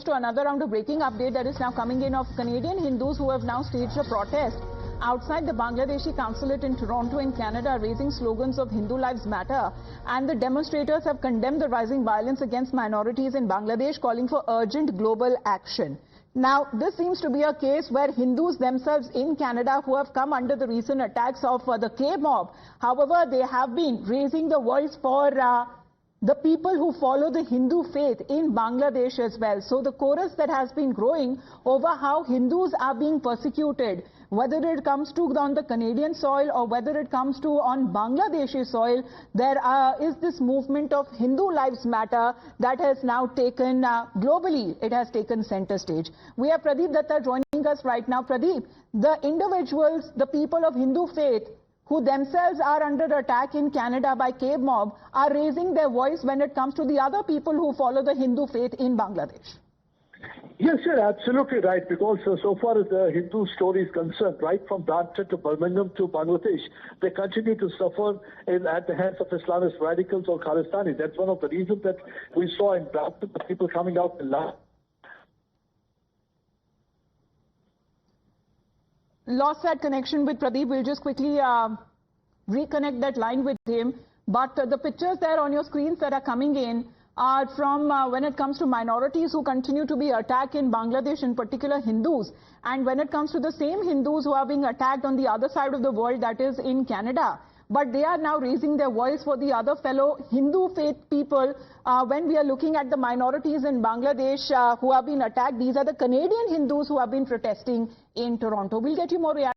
to another round of breaking update that is now coming in of Canadian Hindus who have now staged a protest outside the Bangladeshi consulate in Toronto in Canada, raising slogans of Hindu Lives Matter. And the demonstrators have condemned the rising violence against minorities in Bangladesh, calling for urgent global action. Now, this seems to be a case where Hindus themselves in Canada who have come under the recent attacks of the K-mob, however, they have been raising the voice for the people who follow the Hindu faith in Bangladesh as well. So the chorus that has been growing over how Hindus are being persecuted, whether it comes to on the Canadian soil or whether it comes to on Bangladeshi soil, there is this movement of Hindu Lives Matter that has now taken globally, it has taken center stage. We have Pradeep Datta joining us right now. Pradeep, the individuals, the people of Hindu faith who themselves are under attack in Canada by K-mob are raising their voice when it comes to the other people who follow the Hindu faith in Bangladesh. Yes, you're absolutely right, because so far as the Hindu story is concerned, right from Brampton to Birmingham to Bangladesh, they continue to suffer at the hands of Islamist radicals or Khalistani. That's one of the reasons that we saw in Brampton, the people coming out in Lost that connection with Pradeep. We'll just quickly reconnect that line with him. But the pictures there on your screens that are coming in are from when it comes to minorities who continue to be attacked in Bangladesh, in particular Hindus. And when it comes to the same Hindus who are being attacked on the other side of the world, that is in Canada. But they are now raising their voice for the other fellow Hindu faith people. When we are looking at the minorities in Bangladesh who have been attacked, these are the Canadian Hindus who have been protesting in Toronto. We'll get you more reaction.